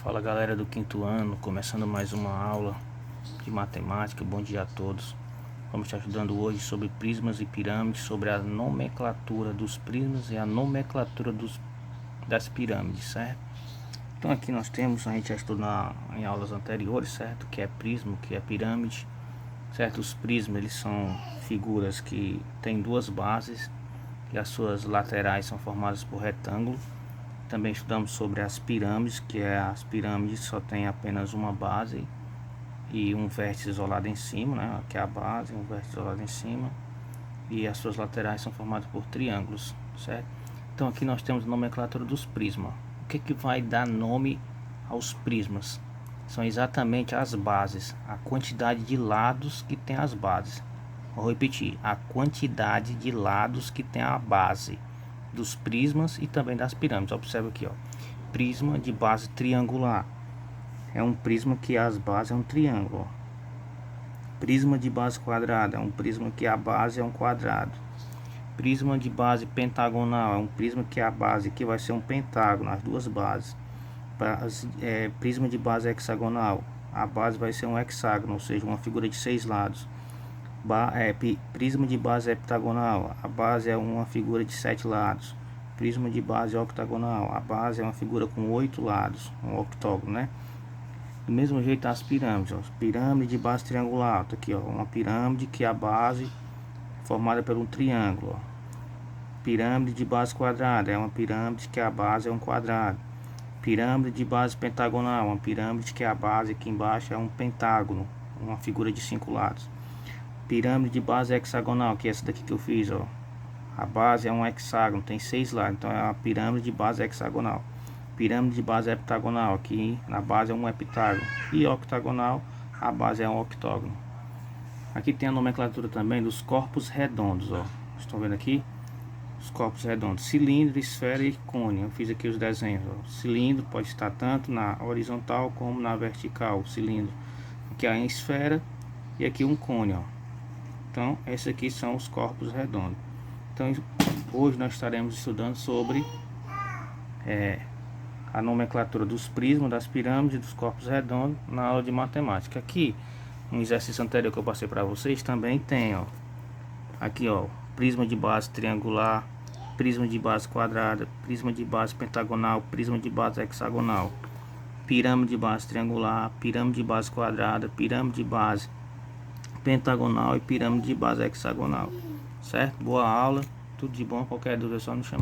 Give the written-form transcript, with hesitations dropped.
Fala galera do quinto ano, começando mais uma aula de matemática. Bom dia a todos. Vamos estar estudando hoje sobre prismas e pirâmides, sobre a nomenclatura dos prismas e a nomenclatura das pirâmides, certo? Então aqui nós temos, a gente já estudou em aulas anteriores, certo? Que é prisma, que é pirâmide, certo? Os prismas, eles são figuras que têm duas bases e as suas laterais são formadas por retângulo. Também estudamos sobre as pirâmides, as pirâmides só tem apenas uma base e um vértice isolado em cima, né? Que é a base, um vértice isolado em cima, e as suas laterais são formadas por triângulos, certo? Então aqui nós temos a nomenclatura dos prismas. O que vai dar nome aos prismas? São exatamente as bases, a quantidade de lados que tem as bases. Vou repetir, a quantidade de lados que tem a base dos prismas e também das pirâmides. Observe aqui, ó. Prisma de base triangular é um prisma que as bases é um triângulo, ó. Prisma de base quadrada é um prisma que a base é um quadrado. Prisma de base pentagonal é um prisma que a base aqui vai ser um pentágono, as duas bases. Prisma de base hexagonal, a base vai ser um hexágono, ou seja, uma figura de 6 lados. Prisma de base heptagonal, a base é uma figura de 7 lados. Prisma de base octagonal, a base é uma figura com 8 lados, um octógono, né? Do mesmo jeito as pirâmides, ó. Pirâmide de base triangular, tá aqui, ó, uma pirâmide que a base é formada por um triângulo, ó. Pirâmide de base quadrada é uma pirâmide que a base é um quadrado. Pirâmide de base pentagonal, uma pirâmide que a base aqui embaixo é um pentágono, uma figura de 5 lados. Pirâmide de base hexagonal, que é essa daqui que eu fiz, ó. A base é um hexágono, tem 6 lados, então é a pirâmide de base hexagonal. Pirâmide de base heptagonal, aqui na base é um heptágono. E octagonal, a base é um octógono. Aqui tem a nomenclatura também dos corpos redondos, ó. Estão vendo aqui? Os corpos redondos: cilindro, esfera e cone. Eu fiz aqui os desenhos, ó. Cilindro pode estar tanto na horizontal como na vertical. O cilindro. Aqui é a esfera e aqui um cone, ó. Então, esses aqui são os corpos redondos. Então, hoje nós estaremos estudando sobre a nomenclatura dos prismas, das pirâmides e dos corpos redondos na aula de matemática. Aqui, um exercício anterior que eu passei para vocês também tem, ó. Aqui, ó, prisma de base triangular, prisma de base quadrada, prisma de base pentagonal, prisma de base hexagonal, pirâmide de base triangular, pirâmide de base quadrada, pirâmide de base pentagonal e pirâmide de base hexagonal, certo? Boa aula, tudo de bom. Qualquer dúvida é só nos chamar.